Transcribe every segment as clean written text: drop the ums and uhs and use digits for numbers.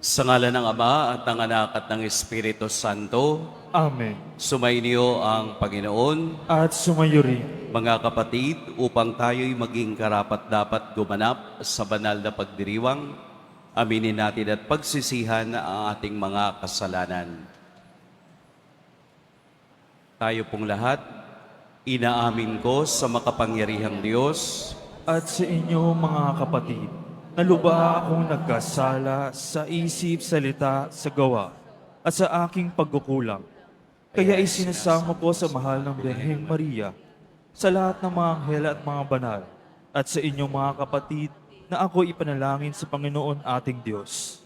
Sa ngala ng Ama at ng Anak at ng Espiritu Santo, Amen. sumainyo ang Panginoon, At sumayo rin. mga kapatid, upang tayo'y maging karapat-dapat gumanap sa banal na pagdiriwang, aminin natin at pagsisihan ang ating mga kasalanan. Tayo pong lahat, inaamin ko sa makapangyarihang Diyos At sa inyo mga kapatid, naluba akong nagkasala sa isip, salita, sa gawa, at sa aking pagkukulang. Kaya isinasamo ko sa mahal ng Birheng Maria, sa lahat ng mga anghel at mga banal, at sa inyong mga kapatid, na ako ipanalangin sa Panginoon ating Diyos.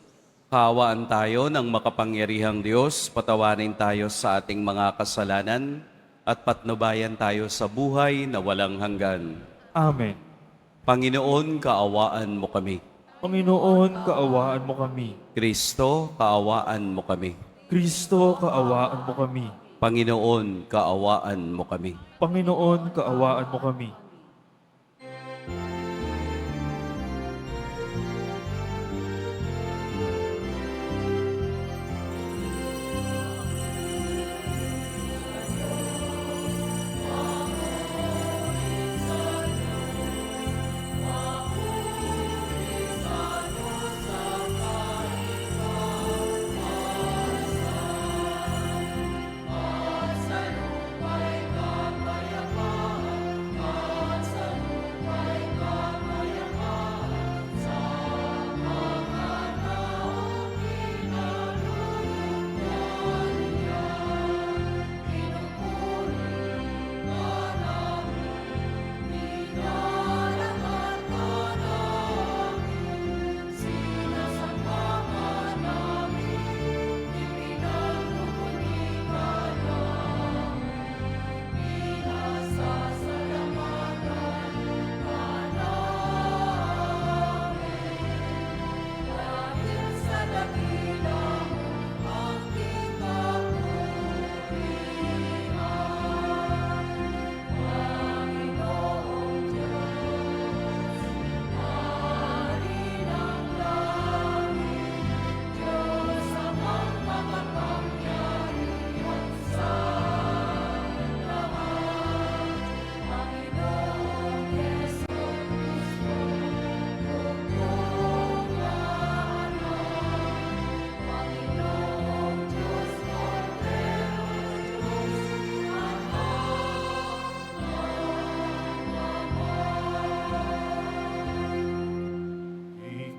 Kaawaan tayo ng makapangyarihang Diyos, patawarin tayo sa ating mga kasalanan, at patnubayan tayo sa buhay na walang hanggan. Amen. Panginoon, kaawaan mo kami. Panginoon, kaawaan mo kami. Kristo, kaawaan mo kami. Kristo, kaawaan mo kami. Panginoon, kaawaan mo kami. Panginoon, kaawaan mo kami.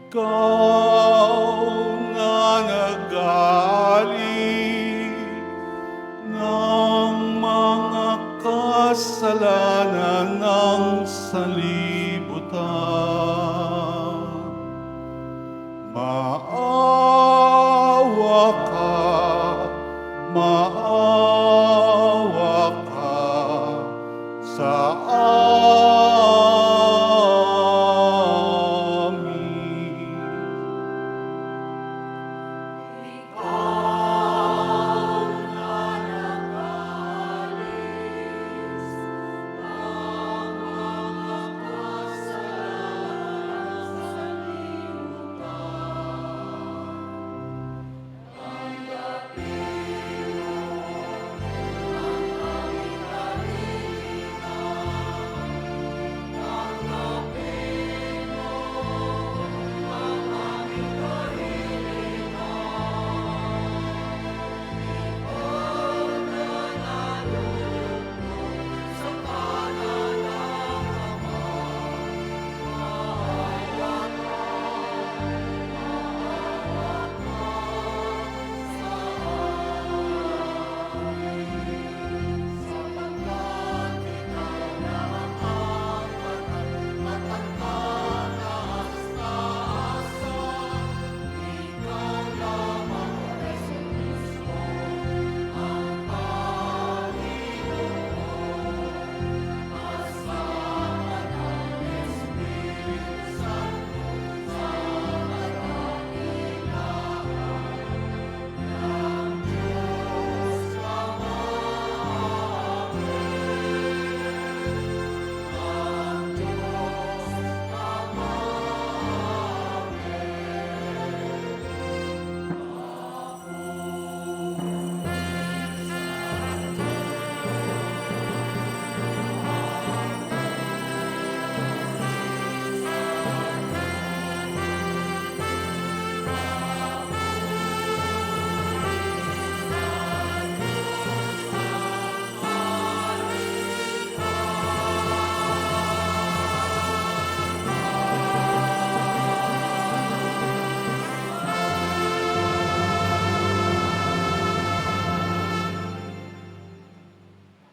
Ikaw nga nagaling ng mga kasalanan ng sanlibutan. Maawa ka, maawa ka sa amin.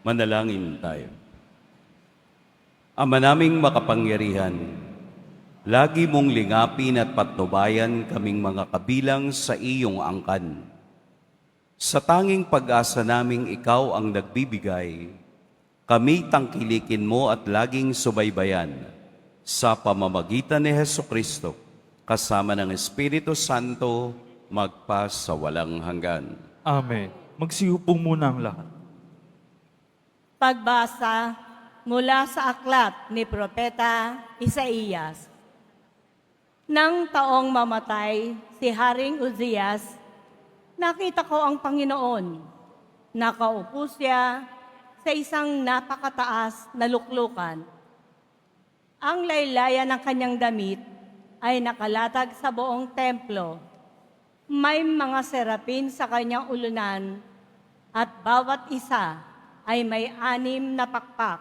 Manalangin tayo. Ama naming makapangyarihan, lagi mong lingapin at patnubayan kaming mga kabilang sa iyong angkan. Sa tanging pag-asa naming ikaw ang nagbibigay, kami tangkilikin mo at laging subaybayan sa pamamagitan ni Hesukristo, kasama ng Espiritu Santo, magpa sa walang hanggan. Amen. Magsiupo muna ang lahat. Pagbasa mula sa aklat ni Propeta Isaías. Nang taong mamatay si Haring Uzias, nakita ko ang Panginoon. Nakaupo siya sa isang napakataas na luklukan. Ang laylayan ng kanyang damit ay nakalatag sa buong templo. May mga serapin sa kanyang ulunan at bawat isa ay may 6 na pakpak.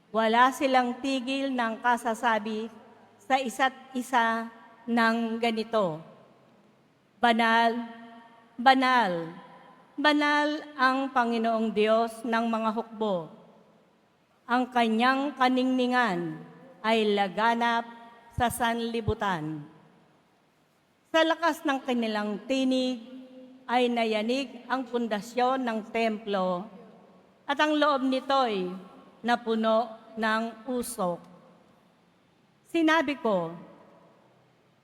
Wala silang tigil ng kasasabi sa isa't isa ng ganito: Banal, banal, banal ang Panginoong Diyos ng mga hukbo. Ang kanyang kaningningan ay laganap sa sanlibutan. Sa lakas ng kanilang tinig ay nayanig ang pundasyon ng templo at ang loob nito'y napuno ng usok. Sinabi ko,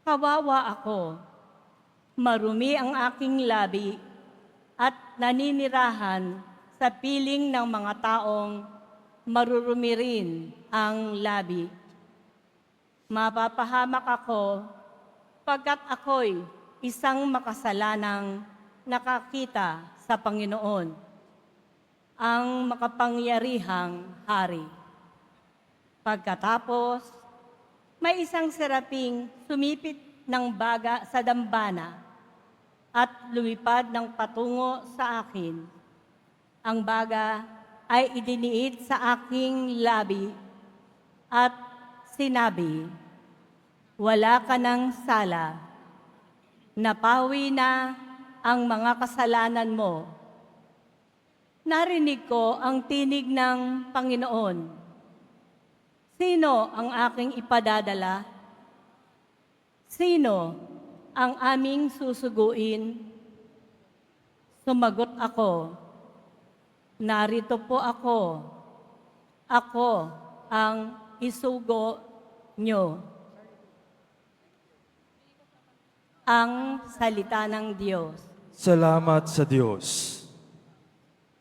kawawa ako, marumi ang aking labi at naninirahan sa piling ng mga taong marurumi rin ang labi. Mapapahamak ako pagkat ako'y isang makasalanang nakakita sa Panginoon, ang makapangyarihang hari. Pagkatapos, may isang seraping sumipit ng baga sa dambana at lumipad ng patungo sa akin. Ang baga ay idiniit sa aking labi at sinabi, wala ka ng sala, napawi na ang mga kasalanan mo. Narinig ko ang tinig ng Panginoon. Sino ang aking ipadadala? Sino ang aming susuguin? Sumagot ako, narito po ako. Ako ang isugo nyo. Ang salita ng Diyos. Salamat sa Diyos.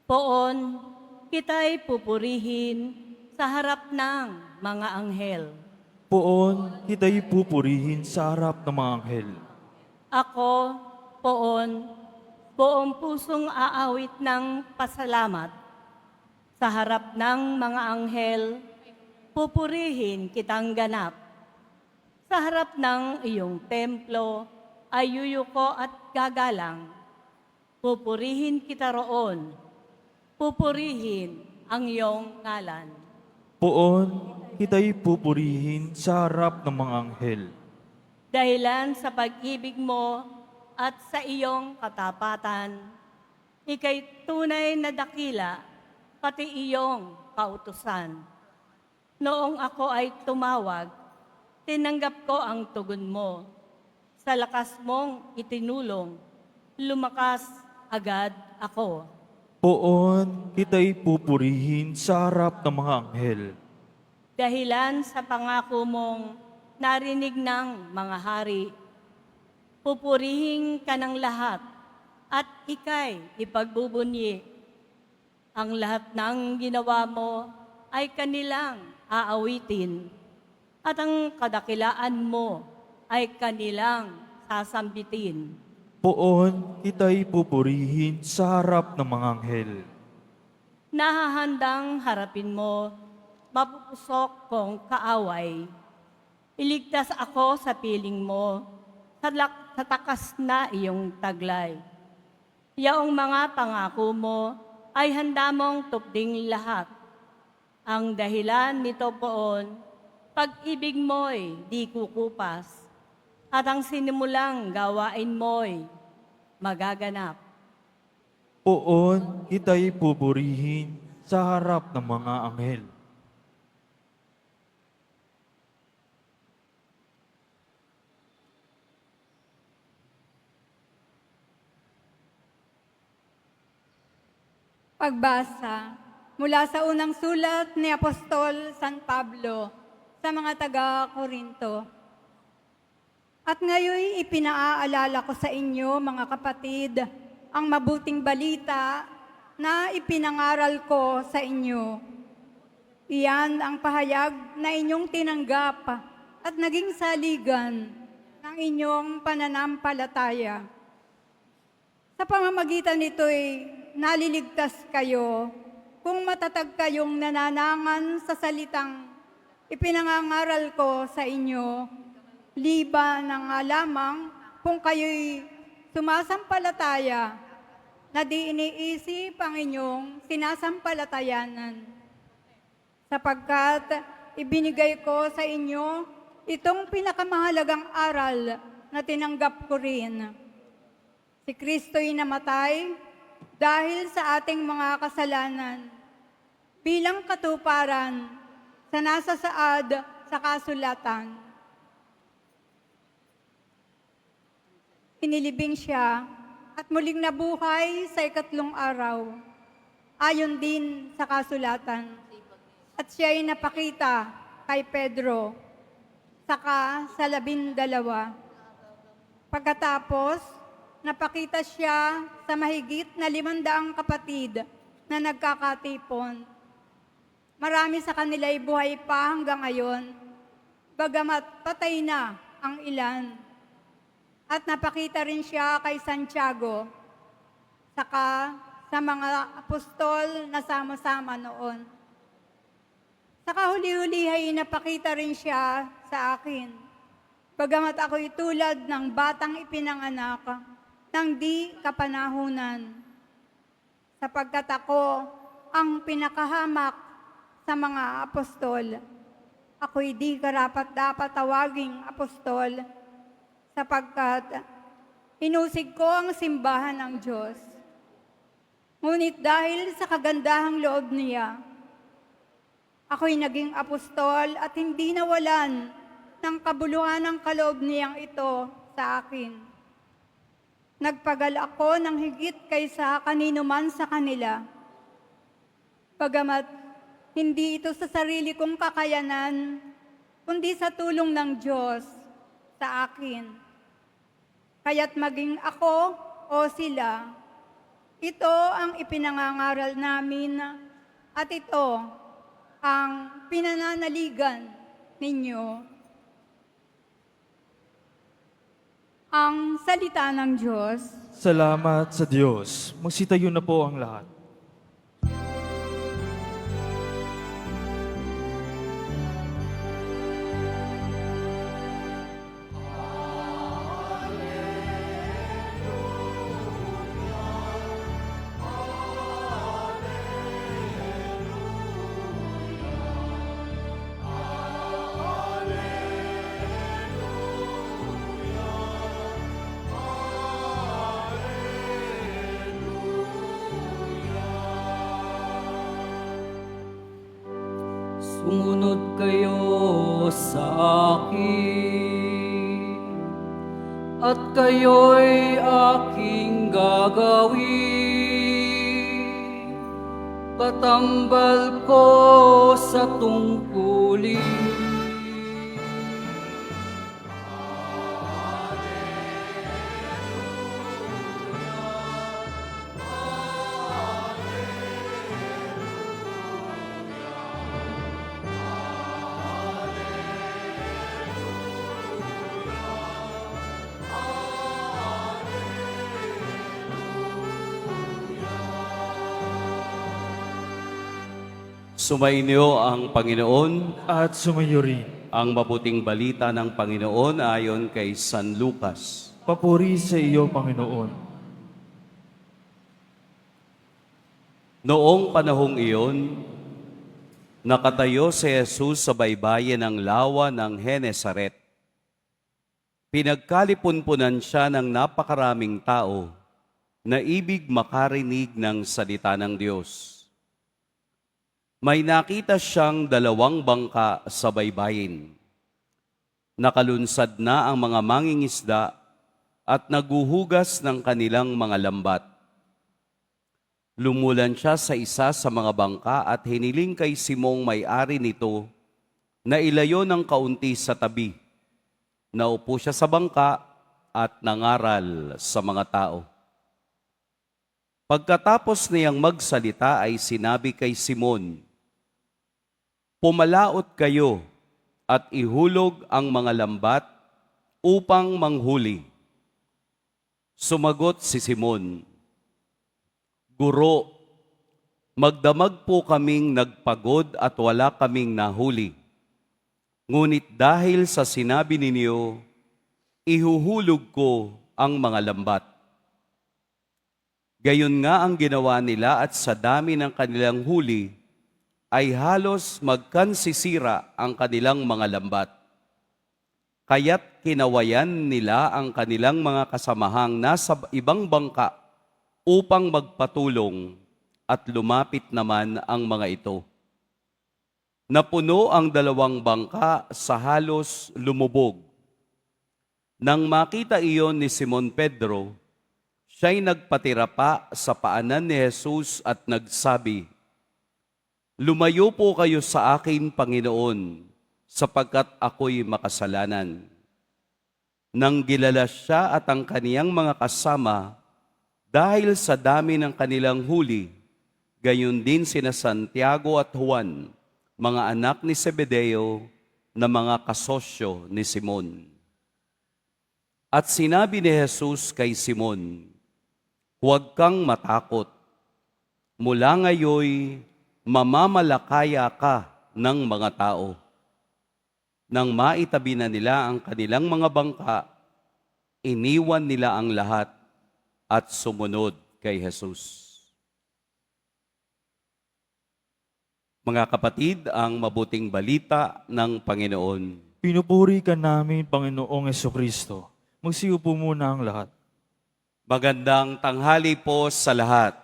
Poon, kita'y pupurihin sa harap ng mga anghel. Poon, kita'y pupurihin sa harap ng mga anghel. Ako, poon, buong pusong aawit ng pasalamat. Sa harap ng mga anghel, pupurihin kitang ganap. Sa harap ng iyong templo, ay yuyuko at gagalang. Pupurihin kita roon. Pupurihin ang iyong ngalan. Poon, kita'y pupurihin sa harap ng mga anghel. Dahilan sa pag-ibig mo at sa iyong katapatan, ika'y tunay na dakila, pati iyong kautusan. Noong ako ay tumawag, tinanggap ko ang tugon mo. Sa lakas mong itinulong, lumakas agad ako. Poon, kita'y pupurihin sa harap ng mga anghel. Dahilan sa pangako mong narinig ng mga hari, pupurihin ka ng lahat at ika'y ipagbubunyi. Ang lahat ng ginawa mo ay kanilang aawitin at ang kadakilaan mo ay kanilang sasambitin. Poon, kita'y pupurihin sa harap ng mga anghel. Nahahandang harapin mo, mapupusok kong kaaway. Iligtas ako sa piling mo, sa takas na iyong taglay. Yaong mga pangako mo ay handa mong tupding lahat. Ang dahilan nito poon, pag-ibig mo'y di kukupas, at ang sinimulang gawain mo'y magaganap. Poon, kita'y pupurihin sa harap ng mga anghel. Pagbasa mula sa unang sulat ni Apostol San Pablo sa mga taga-Korinto. At ngayon ipinaaalala ko sa inyo, mga kapatid, ang mabuting balita na ipinangaral ko sa inyo. Iyan ang pahayag na inyong tinanggap at naging saligan ng inyong pananampalataya. Sa pamamagitan nito'y naliligtas kayo kung matatag kayong nananangan sa salitang ipinangangaral ko sa inyo, liba na nga lamang kung kayo'y sumasampalataya na di iniisip ang inyong sinasampalatayanan. Sapagkat ibinigay ko sa inyo itong pinakamahalagang aral na tinanggap ko rin. Si Kristo'y namatay dahil sa ating mga kasalanan bilang katuparan sa nasasaad sa kasulatan. Inilibing siya at muling nabuhay sa ikatlong araw, ayon din sa kasulatan. At siya'y napakita kay Pedro, saka sa 12. Pagkatapos, napakita siya sa mahigit na 500 kapatid na nagkakatipon. Marami sa kanila'y buhay pa hanggang ngayon, bagamat patay na ang ilan. At napakita rin siya kay Santiago, saka sa mga apostol na sama-sama noon. Saka huli-huli ay napakita rin siya sa akin, bagamat ako'y tulad ng batang ipinanganak ng di kapanahunan, sapagkat ako ang pinakahamak sa mga apostol. Ako'y di karapat-dapat tawaging apostol, sapagkat inusig ko ang simbahan ng Diyos. Ngunit dahil sa kagandahang loob niya, ako'y naging apostol at hindi nawalan ng kabuluhan ng kaloob niyang ito sa akin. Nagpagal ako ng higit kaysa kanino man sa kanila. Bagamat hindi ito sa sarili kong kakayanan, kundi sa tulong ng Diyos sa akin. Kaya't maging ako o sila, ito ang ipinangangaral namin at ito ang pinananaligan ninyo. Ang salita ng Diyos. Salamat sa Diyos. Magsitayo na po ang lahat. Sumunod kayo sa akin, at kayo'y aking gagawin. Patambal ko sa tungkulin. Sumainyo ang Panginoon, At sumayo rin. ang mabuting balita ng Panginoon ayon kay San Lucas. Papuri sa iyo, Panginoon. Noong panahong iyon, nakatayo si Jesus sa baybayin ng lawa ng Genesaret. Pinagkalipunpunan siya ng napakaraming tao na ibig makarinig ng salita ng Diyos. May nakita siyang 2 bangka sa baybayin. Nakalunsad na ang mga mangingisda at naguhugas ng kanilang mga lambat. Lumulan siya sa isa sa mga bangka at hiniling kay Simong may-ari nito na ilayo ng kaunti sa tabi. Naupo siya sa bangka at nangaral sa mga tao. Pagkatapos niyang magsalita ay sinabi kay Simon, "Pumalaot kayo at ihulog ang mga lambat upang manghuli." Sumagot si Simon, "Guro, magdamag po kaming nagpagod at wala kaming nahuli. Ngunit dahil sa sinabi ninyo, ihuhulog ko ang mga lambat." Gayon nga ang ginawa nila at sa dami ng kanilang huli, ay halos magkansisira ang kanilang mga lambat. Kaya't kinawayan nila ang kanilang mga kasamahang nasa ibang bangka upang magpatulong at lumapit naman ang mga ito. Napuno ang 2 bangka sa halos lumubog. Nang makita iyon ni Simon Pedro, siya'y nagpatira pa sa paanan ni Jesus at nagsabi, "Lumayo po kayo sa akin, Panginoon, sapagkat ako'y makasalanan." Nang gilala siya at ang kaniyang mga kasama, dahil sa dami ng kanilang huli, gayon din sina Santiago at Juan, mga anak ni Zebedeo, na mga kasosyo ni Simon. At sinabi ni Jesus kay Simon, "Huwag kang matakot. Mula ngayoy, mamamalakaya ka ng mga tao." Nang maitabi na nila ang kanilang mga bangka, iniwan nila ang lahat at sumunod kay Jesus. Mga kapatid, ang mabuting balita ng Panginoon. Pinupuri ka namin, Panginoong Hesukristo. Magsiupo muna ang lahat. Magandang tanghali po sa lahat.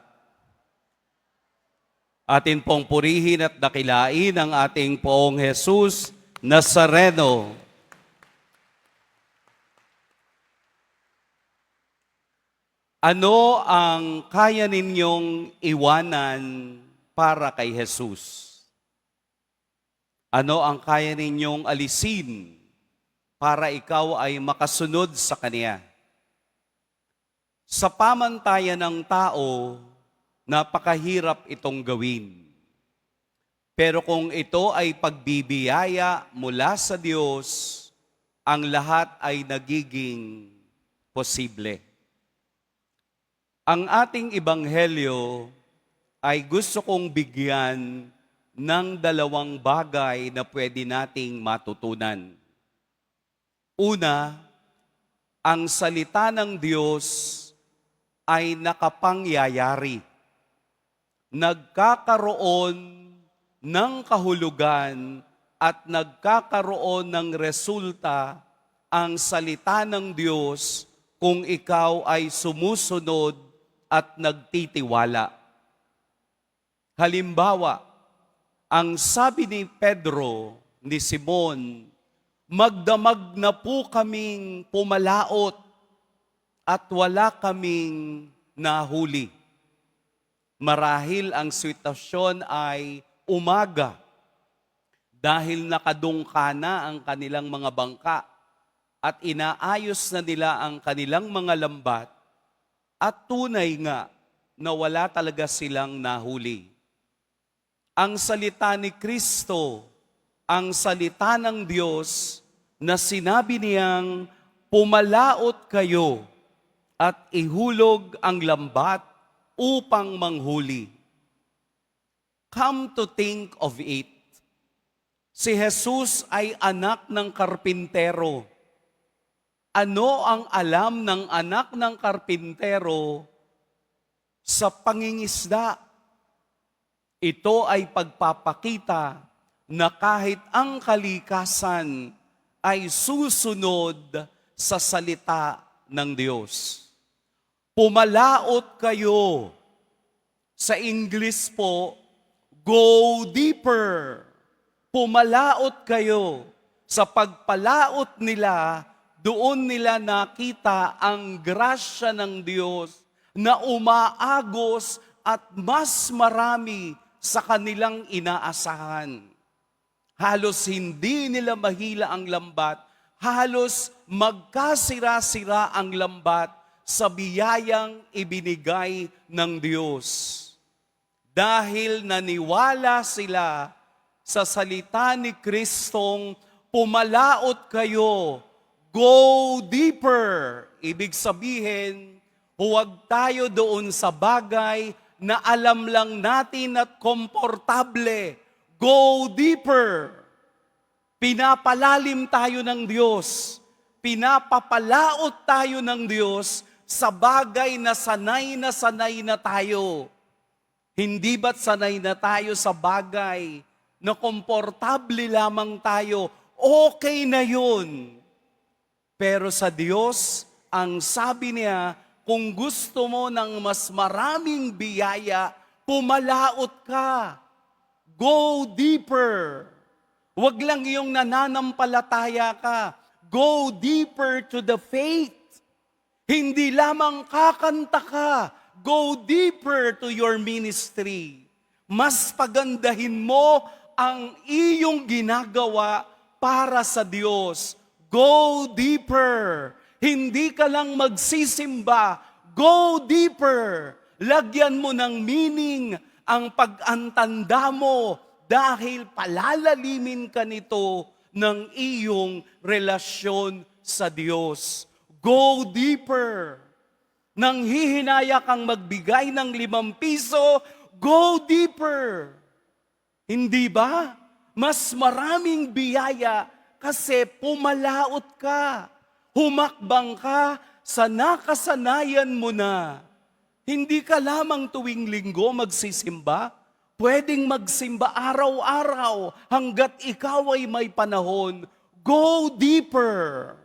Atin pong purihin at dakilain ang ating Poong Jesus Nazareno. Ano ang kaya ninyong iwanan para kay Jesus? Ano ang kaya ninyong alisin para ikaw ay makasunod sa Kanya? Sa pamantayan ng tao, napakahirap itong gawin. Pero kung ito ay pagbibiyaya mula sa Diyos, ang lahat ay nagiging posible. Ang ating ebanghelyo ay gusto kong bigyan ng 2 bagay na pwede nating matutunan. Una, ang salita ng Diyos ay nakapangyayari. Nagkakaroon ng kahulugan at nagkakaroon ng resulta ang salita ng Diyos kung ikaw ay sumusunod at nagtitiwala. Halimbawa, ang sabi ni Pedro, ni Simon, "Magdamag na po kaming pumalaot at wala kaming nahuli." Marahil ang sitwasyon ay umaga dahil nakadungka na ang kanilang mga bangka at inaayos na nila ang kanilang mga lambat at tunay nga na wala talaga silang nahuli. Ang salita ni Kristo, ang salita ng Diyos na sinabi niyang, "Pumalaot kayo at ihulog ang lambat upang manghuli." Come to think of it, si Jesus ay anak ng karpintero. Ano ang alam ng anak ng karpintero sa pangingisda? Ito ay pagpapakita na kahit ang kalikasan ay susunod sa salita ng Diyos. Pumalaot kayo. Sa English po, Go deeper. Pumalaot kayo. Sa pagpalaot nila, doon nila nakita ang grasya ng Diyos na umaagos at mas marami sa kanilang inaasahan. Halos hindi nila mahila ang lambat, halos magkasira-sira ang lambat sa biyayang ibinigay ng Diyos. Dahil naniwala sila sa salita ni Kristong, pumalaot kayo, go deeper. Ibig sabihin, huwag tayo doon sa bagay na alam lang natin at komportable. Go deeper. Pinapalalim tayo ng Diyos. Pinapapalaot tayo ng Diyos sa bagay na sanay na tayo. Hindi ba't sanay na tayo sa bagay na komportable lamang tayo? Okay na yun. Pero sa Diyos, ang sabi niya, kung gusto mo ng mas maraming biyaya, pumalaot ka. Go deeper. Huwag lang yung nananampalataya ka. Go deeper to the faith. Hindi lamang kakanta ka. Go deeper to your ministry. Mas pagandahin mo ang iyong ginagawa para sa Diyos. Go deeper. Hindi ka lang magsisimba. Go deeper. Lagyan mo ng meaning ang pag-antanda mo dahil palalalimin ka nito ng iyong relasyon sa Diyos. Go deeper. Nang hihinaya kang magbigay ng 5 piso, go deeper. Hindi ba? Mas maraming biyaya kasi pumalaot ka. Humakbang ka sa nakasanayan mo na. Hindi ka lamang tuwing linggo magsisimba. Pwedeng magsimba araw-araw hanggat ikaw ay may panahon. Go deeper.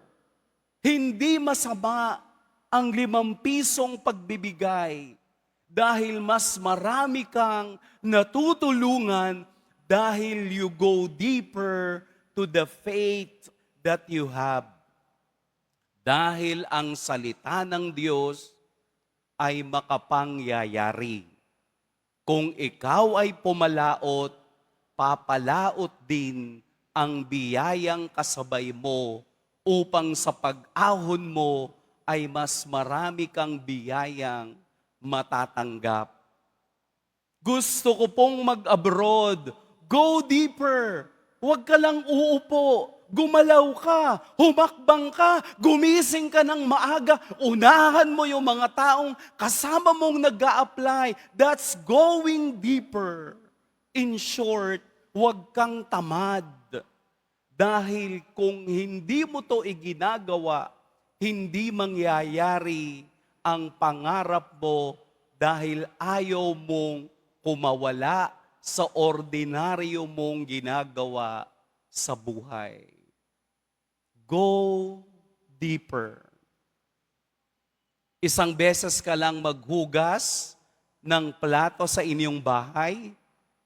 Hindi masama ang 5 pisong pagbibigay dahil mas marami kang natutulungan dahil you go deeper to the faith that you have. Dahil ang salita ng Diyos ay makapangyayari. Kung ikaw ay pumalaot, papalaot din ang biyayang kasabay mo upang sa pag-ahon mo ay mas marami kang biyayang matatanggap. Gusto ko pong mag-abroad. Go deeper. Huwag ka lang uupo. Gumalaw ka, humakbang ka, gumising ka ng maaga, unahan mo yung mga taong kasama mong nag-a-apply. That's going deeper. In short, huwag kang tamad. Dahil kung hindi mo to iginagawa, hindi mangyayari ang pangarap mo dahil ayaw mong kumawala sa ordinaryo mong ginagawa sa buhay. Go deeper. Isang beses ka lang maghugas ng plato sa inyong bahay,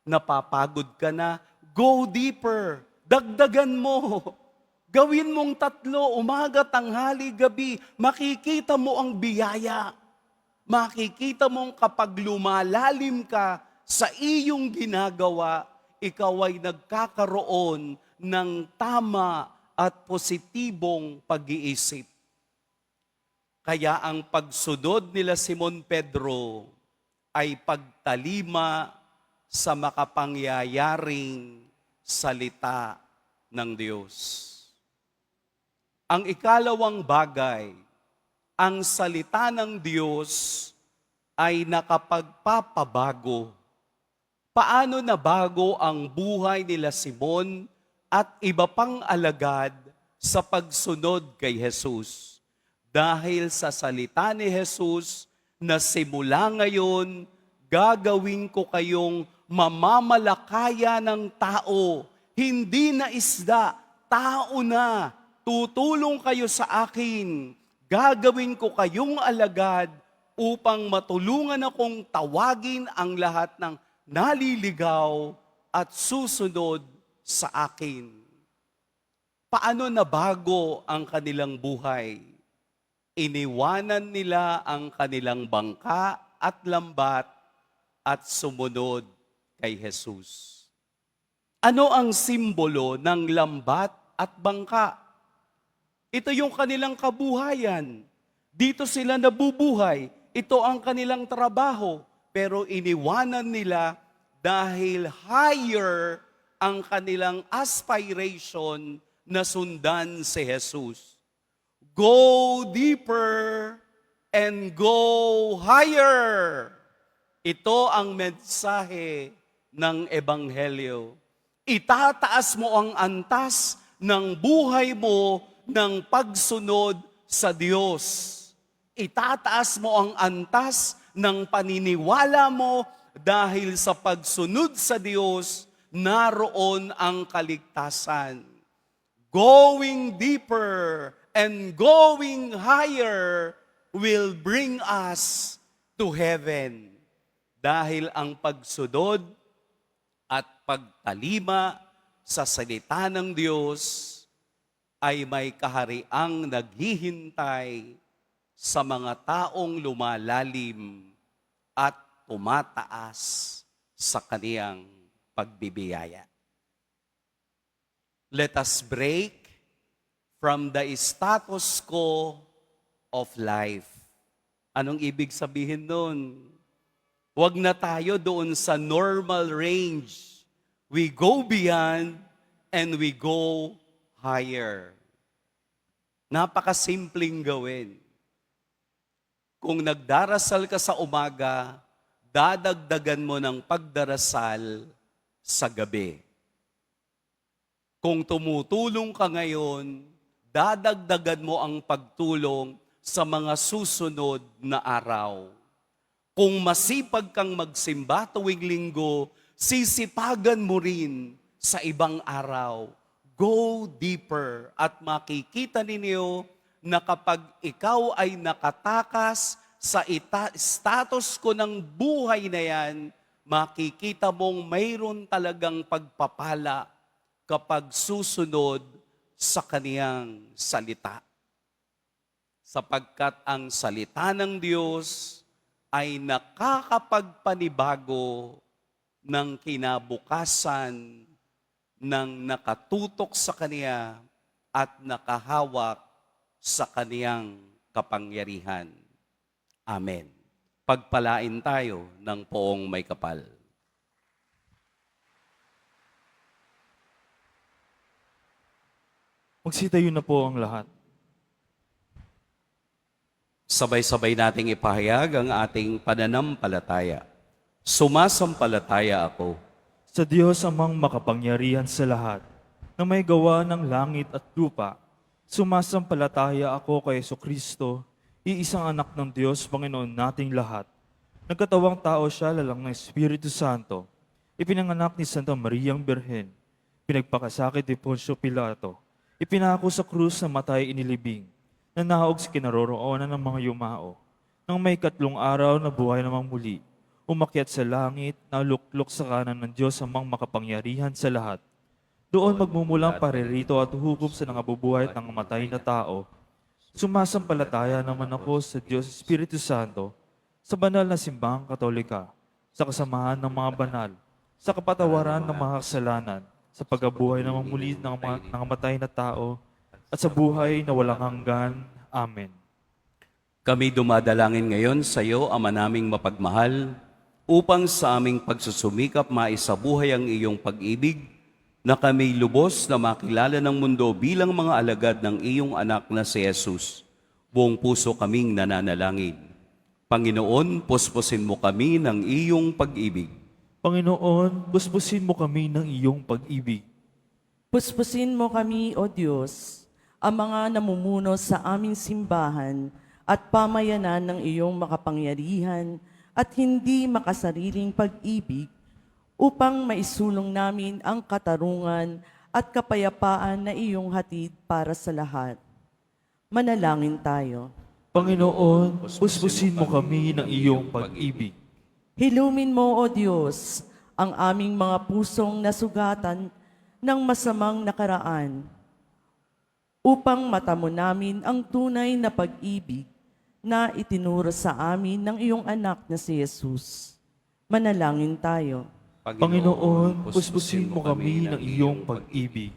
napapagod ka na, go deeper. Dagdagan mo. Gawin mong 3, umaga, tanghali, gabi. Makikita mo ang biyaya. Makikita mong kapag lumalalim ka sa iyong ginagawa, ikaw ay nagkakaroon ng tama at positibong pag-iisip. Kaya ang pagsunod nila Simon Pedro ay pagtalima sa makapangyayaring salita ng Diyos. Ang ikalawang bagay, ang salita ng Diyos ay nakapagpapabago. Paano nabago ang buhay nila Simon at iba pang alagad sa pagsunod kay Jesus? Dahil sa salita ni Jesus na simula ngayon, gagawin ko kayong mamamalakaya ng tao. Hindi na isda, tao na. Tutulong kayo sa akin. Gagawin ko kayong alagad upang matulungan akong tawagin ang lahat ng naliligaw at susunod sa akin. Paano nabago ang kanilang buhay? Iniwanan nila ang kanilang bangka at lambat at sumunod kay Jesus. Ano ang simbolo ng lambat at bangka? Ito yung kanilang kabuhayan. Dito sila nabubuhay. Ito ang kanilang trabaho. Pero iniwanan nila dahil higher ang kanilang aspiration na sundan si Jesus. Go deeper and go higher. Ito ang mensahe ng Ebanghelyo. Itataas mo ang antas ng buhay mo ng pagsunod sa Diyos. Itataas mo ang antas ng paniniwala mo dahil sa pagsunod sa Diyos, naroon ang kaligtasan. Going deeper and going higher will bring us to heaven. Dahil ang pagsunod at pagtalima sa salita ng Diyos ay may kahariang naghihintay sa mga taong lumalalim at tumataas sa kaniyang pagbibiyaya. Let us break from the status quo of life. Anong ibig sabihin nun? Huwag na tayo doon sa normal range. We go beyond and we go higher. Napakasimpleng gawin. Kung nagdarasal ka sa umaga, dadagdagan mo ng pagdarasal sa gabi. Kung tumutulong ka ngayon, dadagdagan mo ang pagtulong sa mga susunod na araw. Kung masipag kang magsimba tuwing linggo, sisipagan mo rin sa ibang araw. Go deeper at makikita ninyo na kapag ikaw ay nakatakas sa status ko ng buhay na yan, makikita mong mayroon talagang pagpapala kapag susunod sa kaniyang salita. Sapagkat ang salita ng Diyos ay nakakapagpanibago ng kinabukasan ng nakatutok sa Kaniya at nakahawak sa Kaniyang kapangyarihan. Amen. Pagpalain tayo ng poong may kapal. Magsitayo na po ang lahat. Sabay-sabay nating ipahayag ang ating pananampalataya. Sumasampalataya ako Sa Diyos amang makapangyarihan sa lahat, na may gawa ng langit at lupa, sumasampalataya ako kay Jesucristo, iisang anak ng Diyos, Panginoon nating lahat. Nagkatawang tao siya lalang ng Espiritu Santo, ipinanganak ni Santa Mariang Birhen, pinagpakasakit ni Poncio Pilato, ipinako sa krus na matay inilibing, nanaog sa kinaroroonan ng mga yumao. Nang may 3 araw na buhay namang muli, umakyat sa langit, naluklok sa kanan ng Diyos amang makapangyarihan sa lahat. Doon magmumulang paririto at hukom sa nangabubuhay at nangamatay na tao. Sumasampalataya naman ako sa Diyos Espiritu Santo, sa banal na simbahang katolika, sa kasamahan ng mga banal, sa kapatawaran ng mga kasalanan, sa pagkabuhay namang muli ng mga nangamatay na tao, at sa buhay na walang hanggan. Amen. Kami dumadalangin ngayon sa iyo, Ama naming mapagmahal, upang sa aming pagsusumikap maisabuhay ang iyong pag-ibig, na kami lubos na makilala ng mundo bilang mga alagad ng iyong anak na si Jesus. Buong puso kaming nananalangin. Panginoon, puspusin mo kami ng iyong pag-ibig. Panginoon, busbusin mo kami ng iyong pag-ibig. Puspusin mo kami, O Diyos, ang mga namumuno sa aming simbahan at pamayanan ng iyong makapangyarihan at hindi makasariling pag-ibig upang maisulong namin ang katarungan at kapayapaan na iyong hatid para sa lahat. Manalangin tayo. Panginoon, busbusin mo kami ng iyong pag-ibig. Hilumin mo, O Diyos, ang aming mga pusong nasugatan ng masamang nakaraan, upang matamo namin ang tunay na pag-ibig na itinuro sa amin ng iyong anak na si Jesus. Manalangin tayo. Panginoon, puspusin mo kami ng iyong pag-ibig.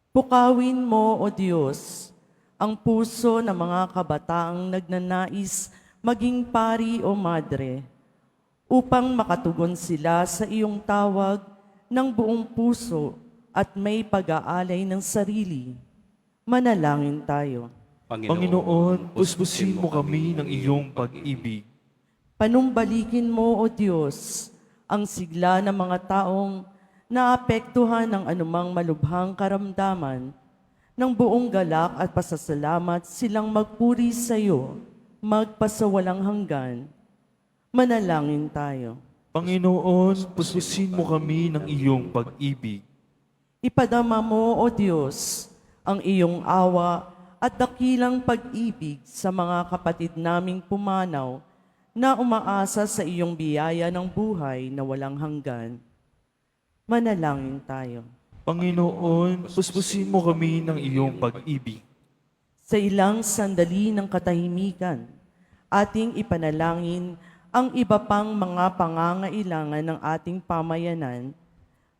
Pukawin mo, O Diyos, ang puso ng mga kabataang nagnanais maging pari o madre, upang makatugon sila sa iyong tawag ng buong puso at may pag-aalay ng sarili. Manalangin tayo. Panginoon, puspusin mo kami ng iyong pag-ibig. Panumbalikin mo, O Diyos, ang sigla ng mga taong naapektuhan ng anumang malubhang karamdaman. Ng buong galak at pasasalamat silang magpuri sa iyo, magpasawalang hanggan. Manalangin tayo. Panginoon, puspusin mo kami ng iyong pag-ibig. Ipadama mo, O Diyos, ang iyong awa at dakilang pag-ibig sa mga kapatid naming pumanaw na umaasa sa iyong biyaya ng buhay na walang hanggan. Manalangin tayo. Panginoon, puspusin mo kami ng iyong pag-ibig. Sa ilang sandali ng katahimikan, ating ipanalangin ang iba pang mga pangangailangan ng ating pamayanan,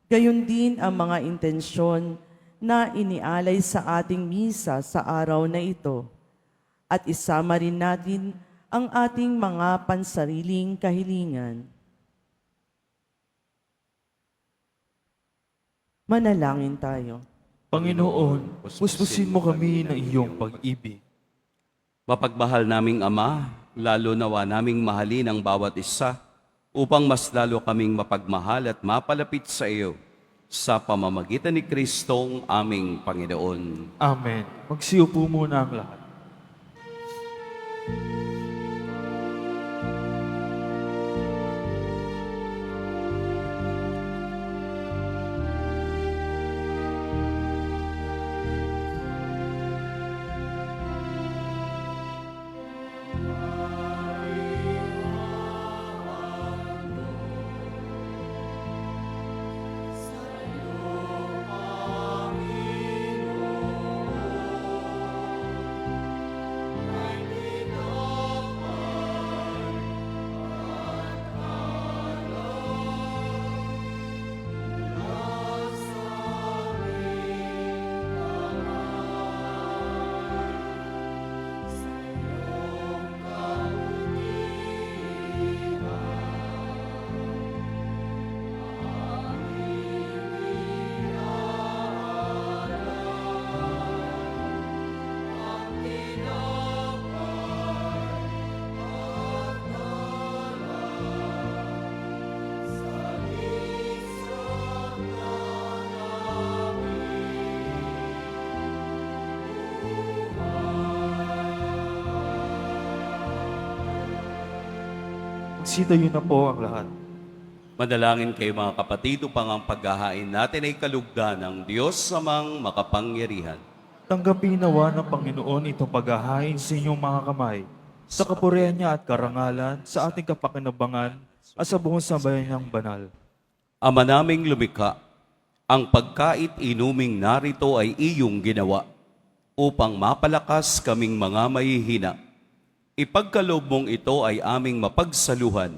gayon din ang mga intensyon na inialay sa ating misa sa araw na ito, at isama rin natin ang ating mga pansariling kahilingan. Manalangin tayo. Panginoon, puspusin mo kami ng iyong pag-ibig. Mapagmahal naming Ama, lalo nawa naming mahalin ang bawat isa upang mas lalo kaming mapagmahal at mapalapit sa iyo sa pamamagitan ni Kristong aming Panginoon. Amen. Magsiupo muna ang lahat. Magsitayo na po ang lahat. Madalangin kayo mga kapatid upang ang paghahain natin ay kalugdan ng Diyos amang makapangyarihan. Tanggapin nawa ng Panginoon itong paghahain sa inyong mga kamay, sa kapurihan niya at karangalan, sa ating kapakinabangan, at sa buong sambayan ng banal. Ama naming lumikha, ang pagkait inuming narito ay iyong ginawa upang mapalakas kaming mga mahihina. Ipagkaloob mong ito ay aming mapagsaluhan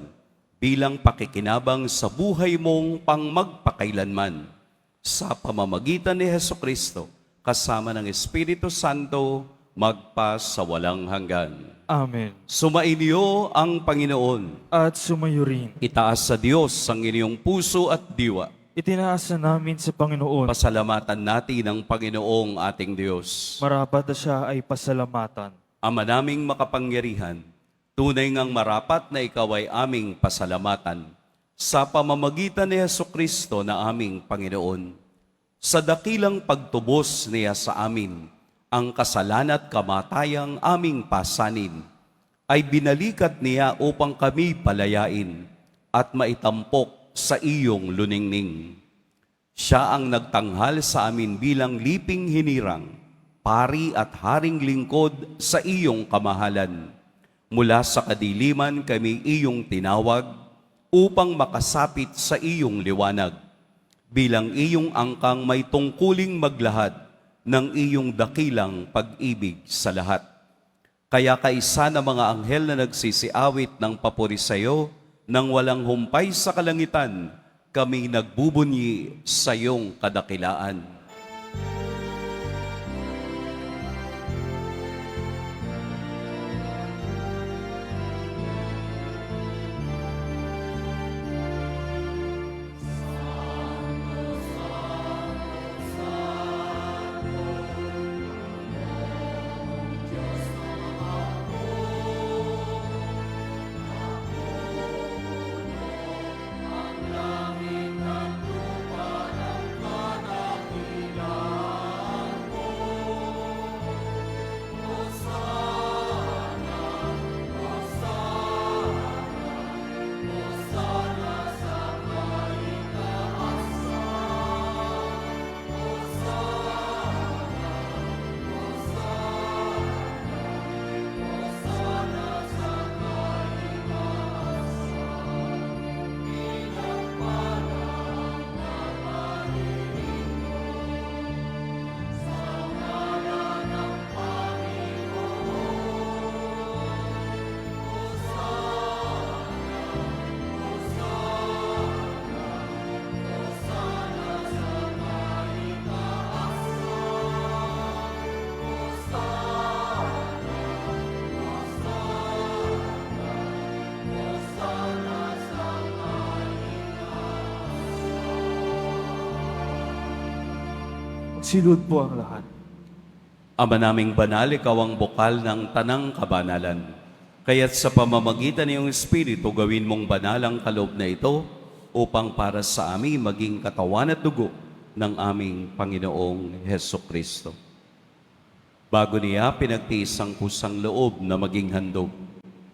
bilang pakikinabang sa buhay mong pangmagpakailanman. Sa pamamagitan ni Hesukristo, kasama ng Espiritu Santo, magpa sa walang hanggan. Amen. Sumainyo ang Panginoon. At sumayo rin. Itaas sa Diyos ang inyong puso at diwa. Itinaas na namin sa Panginoon. Pasalamatan natin ang Panginoong ating Diyos. Marapat na siya ay pasalamatan. Ama naming makapangyarihan, tunay ngang marapat na ikaw ay aming pasalamatan sa pamamagitan ni Hesukristo na aming Panginoon. Sa dakilang pagtubos niya sa amin, ang kasalanan at kamatayang aming pasanin, ay binalikat niya upang kami palayain at maitampok sa iyong luningning. Siya ang nagtanghal sa amin bilang liping hinirang, pari at haring lingkod sa iyong kamahalan. Mula sa kadiliman kami iyong tinawag, upang makasapit sa iyong liwanag. Bilang iyong angkang may tungkuling maglahad ng iyong dakilang pag-ibig sa lahat. Kaya kaisa ng mga anghel na nagsisiawit ng papuri sa iyo, nang walang humpay sa kalangitan, kami nagbubunyi sa iyong kadakilaan. Silud po ang lahat. Ama naming banal, ikaw ang bukal ng tanang kabanalan. Kaya't sa pamamagitan ng iyong Espiritu, gawin mong banal ang kaloob na ito upang para sa amin maging katawan at dugo ng aming Panginoong Heso Kristo. Bago niya pinagtiis ang kusang loob na maging handog,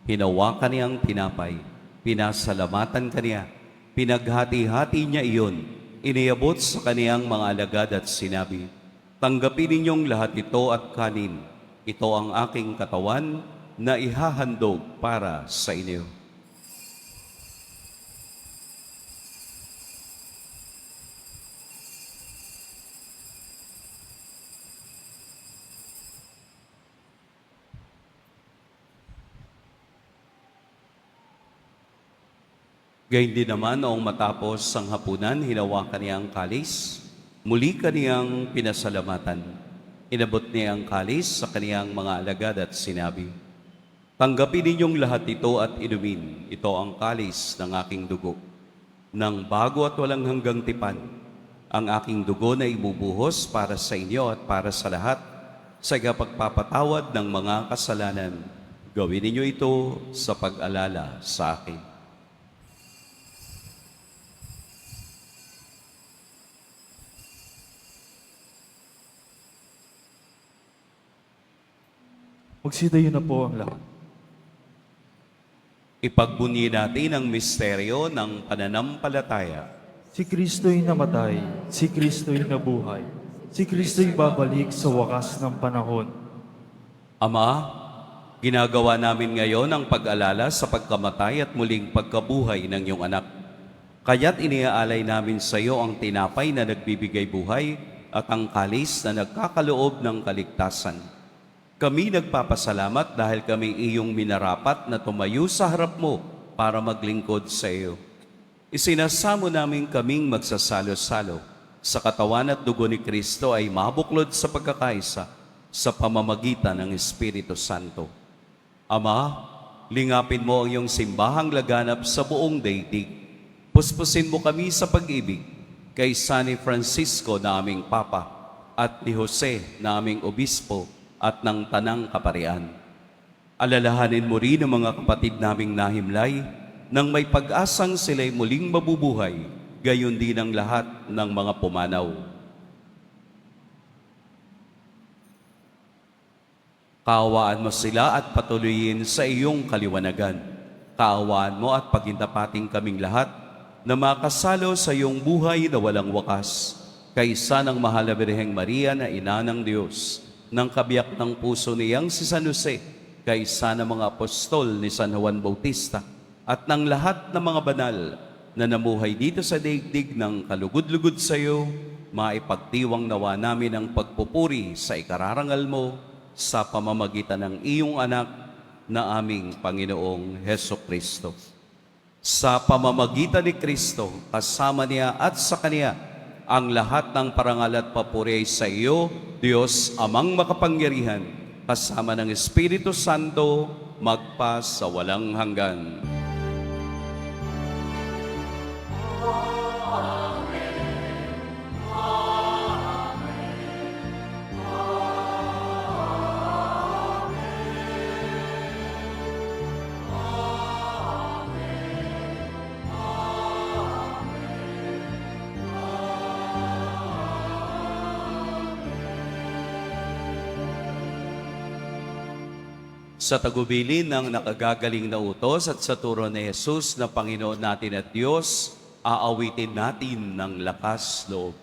hinawakan niya ang tinapay, pinasalamatan kaniya, pinaghati-hati niya iyon, iniabot sa kaniyang mga alagad at sinabi, "Tanggapin ninyong lahat ito at kanin. Ito ang aking katawan na ihahandog para sa inyo." Gayun din naman noong matapos ang hapunan, hinawakan niya ang kalis, muli kaniyang pinasalamatan. Inabot niya ang kalis sa kaniyang mga alagad at sinabi, "Tanggapin ninyong lahat ito at inumin. Ito ang kalis ng aking dugo, ng bago at walang hanggang tipan. Ang aking dugo na ibubuhos para sa inyo at para sa lahat, sa pagpapatawad ng mga kasalanan. Gawin ninyo ito sa pag-alala sa akin." Magsidayo na po ang lahat. Ipagbunyi natin ang misteryo ng pananampalataya. Si Kristo'y namatay, si Kristo'y nabuhay, si Kristo'y babalik sa wakas ng panahon. Ama, ginagawa namin ngayon ang pag-alala sa pagkamatay at muling pagkabuhay ng iyong anak. Kaya't iniaalay namin sa iyo ang tinapay na nagbibigay buhay at ang kalis na nagkakaloob ng kaligtasan. Kami nagpapasalamat dahil kami iyong minarapat na tumayo sa harap mo para maglingkod sa iyo. Isinasamo namin kaming magsasalo-salo sa katawan at dugo ni Kristo ay mabuklod sa pagkakaisa sa pamamagitan ng Espiritu Santo. Ama, lingapin mo ang iyong simbahang laganap sa buong daigdig. Puspusin mo kami sa pag-ibig kay San Francisco na aming Papa at ni Jose na aming Obispo at ng Tanang Kaparian. Alalahanin mo rin ang mga kapatid naming nahimlay nang may pag-asang sila'y muling mabubuhay, gayon din ang lahat ng mga pumanaw. Kaawaan mo sila at patuloyin sa iyong kaliwanagan. Kaawaan mo at pagintapating kaming lahat na makasalo sa iyong buhay na walang wakas, kaysa ng mahal na Birheng Maria na Ina ng Diyos, ng kabiyak ng puso niyang si San Jose, kaysa ng mga apostol ni San Juan Bautista, at ng lahat ng mga banal na namuhay dito sa daigdig ng kalugod-lugod sa iyo, maipagdiwang nawa namin ang pagpupuri sa ikararangal mo sa pamamagitan ng iyong anak na aming Panginoong Heso Kristo. Sa pamamagitan ni Kristo, kasama niya at sa Kaniya, ang lahat ng parangal at papuri ay sa iyo, Diyos Amang makapangyarihan, kasama ng Espiritu Santo, magpa sa walang hanggan. Sa tagubilin ng nakagagaling na utos at sa turo ni Jesus na Panginoon natin at Diyos, aawitin natin ng lakas loob.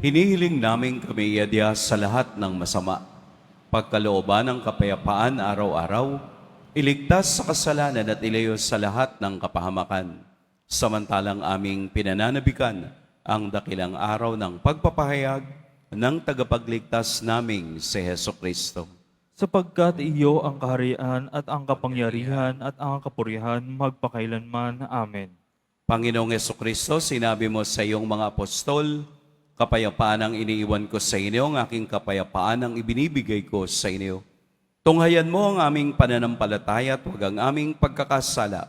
Hinihiling namin kami iadya sa lahat ng masama, pagkalooban ng kapayapaan araw-araw, iligtas sa kasalanan at ilayo sa lahat ng kapahamakan, samantalang aming pinananabikan ang dakilang araw ng pagpapahayag ng tagapagligtas naming si Heso Kristo. Sapagkat iyo ang kaharian at ang kapangyarihan at ang kapurihan magpakailanman. Amen. Panginoong Heso Kristo, sinabi mo sa iyong mga apostol, kapayapaan ang iniiwan ko sa inyo, ang aking kapayapaan ang ibinibigay ko sa inyo. Tunghayan mo ang aming pananampalataya at huwag ang aming pagkakasala.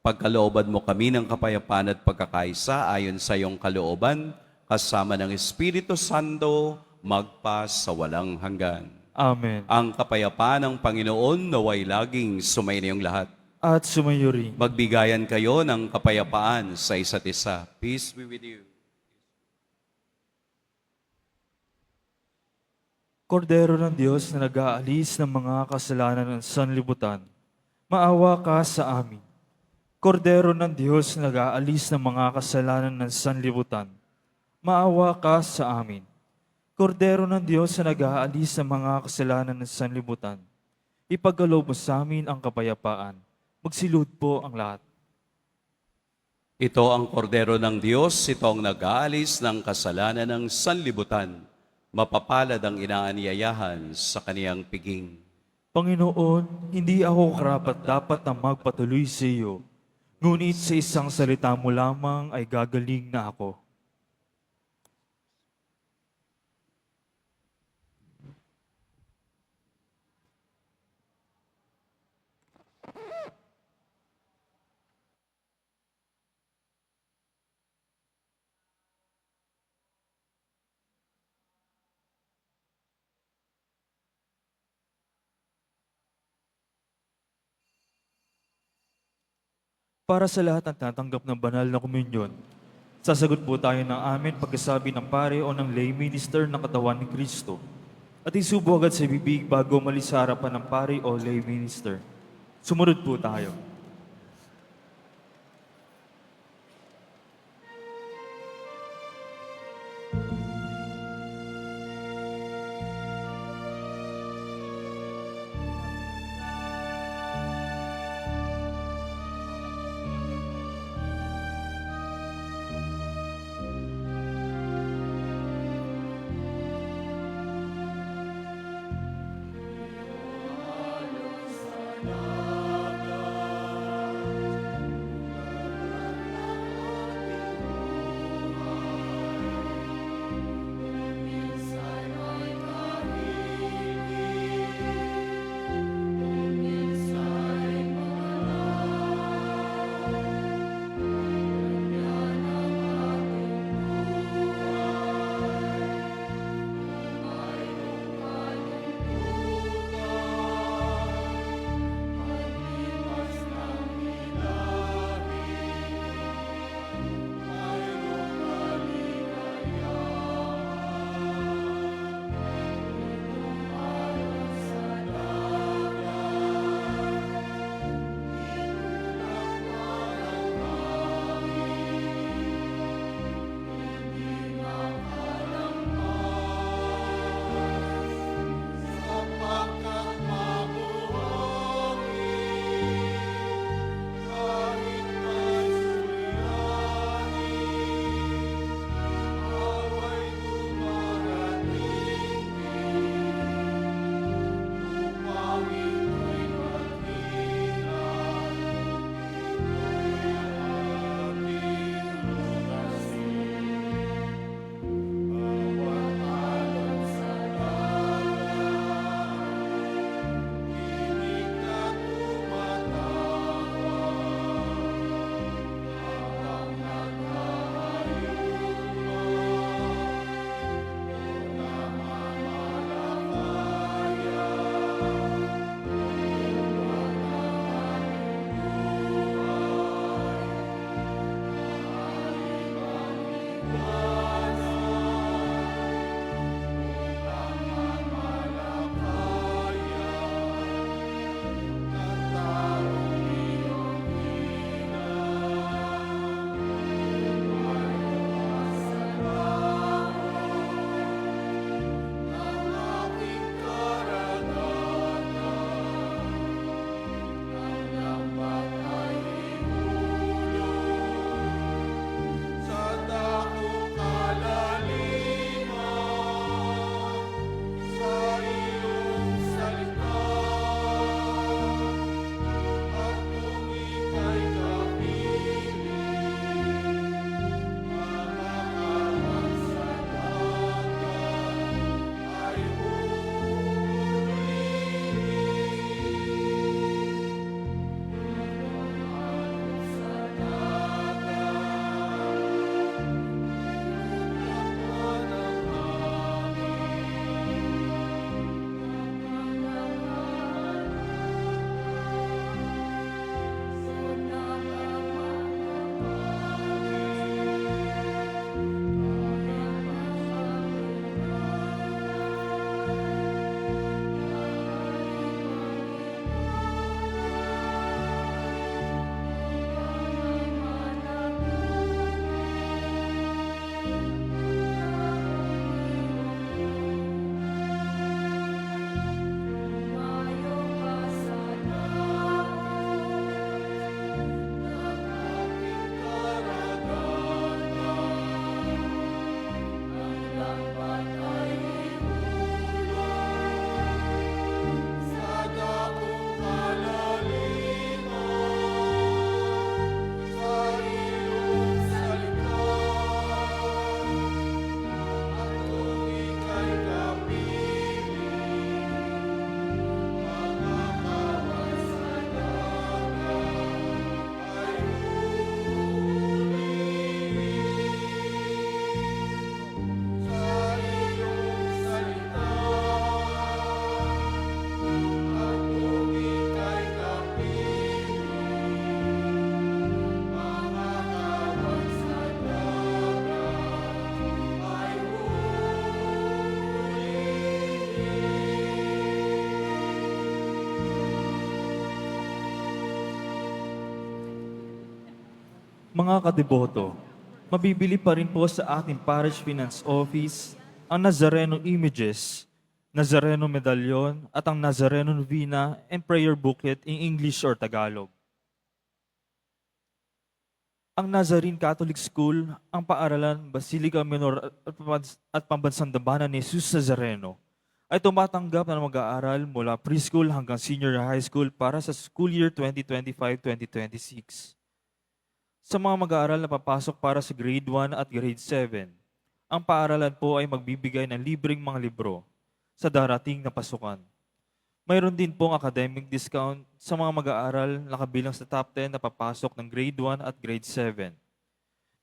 Pagkalooban mo kami ng kapayapaan at pagkakaisa ayon sa iyong kalooban, kasama ng Espiritu Santo, magpa sa walang hanggan. Amen. Ang kapayapaan ng Panginoon naway laging sumainiyong lahat. At sumayo rin. Magbigayan kayo ng kapayapaan sa isa't isa. Peace be with you. Kordero ng Diyos na nag-aalis ng mga kasalanan ng sanlibutan, maawa ka sa amin. Kordero ng Diyos na nag-aalis ng mga kasalanan ng sanlibutan, maawa ka sa amin. Kordero ng Diyos na nag-aalis ng mga kasalanan ng sanlibutan, ipagkaloob mo sa amin ang kapayapaan. Magsilud po ang lahat. Ito ang kordero ng Diyos, ito ang nag-aalis ng kasalanan ng sanlibutan. Mapapalad ang inaanyayahan sa kaniyang piging. Panginoon, hindi ako karapat-dapat na magpatuloy sa iyo, ngunit sa isang salita mo lamang ay gagaling na ako. Para sa lahat ng tatanggap ng banal na komunyon, sasagot po tayo ng amin pagkasabi ng pare o ng lay minister ng katawan ni Kristo. At isubo agad sa bibig bago umalis sa harapan ng pare o lay minister. Sumunod po tayo. Mga kadeboto, mabibili pa rin po sa ating Parish Finance Office ang Nazareno Images, Nazareno Medallion at ang Nazareno Novena and Prayer Booklet in English or Tagalog. Ang Nazarene Catholic School, ang paaralan Basilica Minor at Pambansang Dambana ni Jesus Nazareno, ay tumatanggap ng mag-aaral mula preschool hanggang senior high school para sa school year 2025-2026. Sa mga mag-aaral na papasok para sa grade 1 at grade 7, ang paaralan po ay magbibigay ng libreng mga libro sa darating na pasukan. Mayroon din pong academic discount sa mga mag-aaral na kabilang sa top 10 na papasok ng grade 1 at grade 7.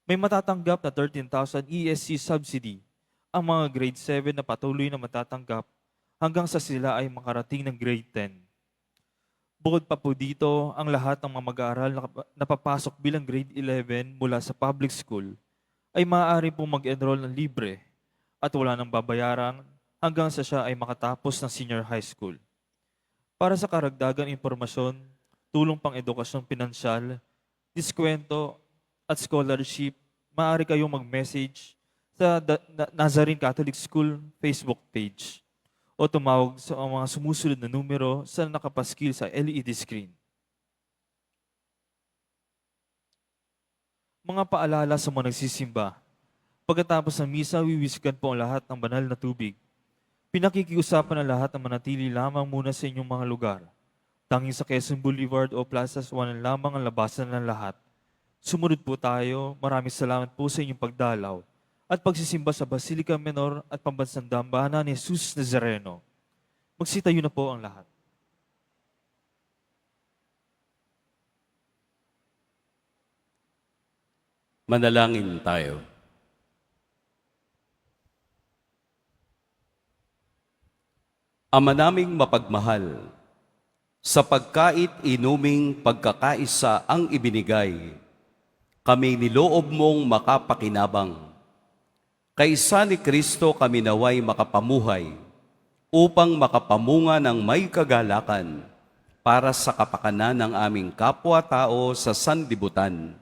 May matatanggap na 13,000 ESC subsidy ang mga grade 7 na patuloy na matatanggap hanggang sa sila ay makarating ng grade 10. Bukod pa po dito, ang lahat ng mga mag-aaral na papasok bilang grade 11 mula sa public school ay maaari pong mag-enroll ng libre at wala nang babayaran hanggang sa siya ay makatapos ng senior high school. Para sa karagdagang impormasyon, tulong pang edukasyon pinansyal, diskwento at scholarship, maaari kayong mag-message sa Nazarene Catholic School Facebook page o tumawag sa mga sumusunod na numero sa nakapaskil sa LED screen. Mga paalala sa mga nagsisimba. Pagkatapos ng misa, wiwisikan po ang lahat ng banal na tubig. Pinakikiusapan ng lahat na manatili lamang muna sa inyong mga lugar. Tanging sa Quezon Boulevard o Plazas 1 lamang ang labasan ng lahat. Sumunod po tayo. Maraming salamat po sa inyong pagdalaw at pagsisimba sa Basilica Minor at Pambansang Dambana ni Jesus Nazareno. Magsitayo na po ang lahat. Manalangin tayo. Ama naming mapagmahal, sa pagkait inuming pagkakaisa ang ibinigay, kami niloob mong makapakinabang. Kaisa ni Kristo kami naway makapamuhay upang makapamunga ng may kagalakan para sa kapakanan ng aming kapwa-tao sa sanlibutan.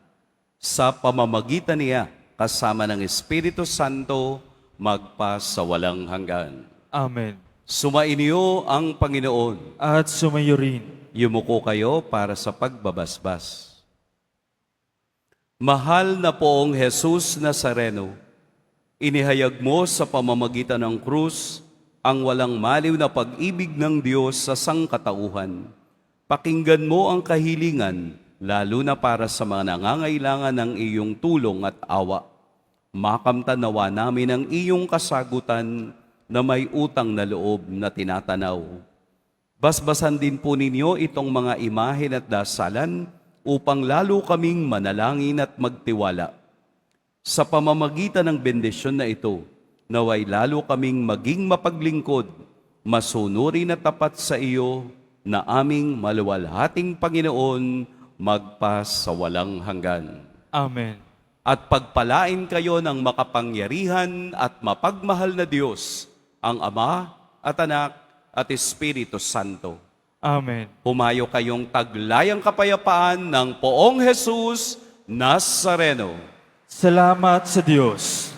Sa pamamagitan niya, kasama ng Espiritu Santo, magpa sa walang hanggan. Amen. Sumainyo ang Panginoon. At sumayo rin. Yumuko kayo para sa pagbabasbas. Mahal na poong Jesus Nazareno, inihayag mo sa pamamagitan ng krus ang walang maliw na pag-ibig ng Diyos sa sangkatauhan. Pakinggan mo ang kahilingan, lalo na para sa mga nangangailangan ng iyong tulong at awa. Makamtan nawa namin ang iyong kasagutan na may utang na loob na tinatanaw. Basbasan din po ninyo itong mga imahen at dasalan upang lalo kaming manalangin at magtiwala. Sa pamamagitan ng bendisyon na ito, naway lalo kaming maging mapaglingkod, masunurin at tapat sa iyo na aming maluwalhating Panginoon magpa sa walang hanggan. Amen. At pagpalain kayo ng makapangyarihan at mapagmahal na Diyos, ang Ama at Anak at Espiritu Santo. Amen. Humayo kayong taglayang kapayapaan ng poong Jesus Nazareno. Salamat sa Diyos.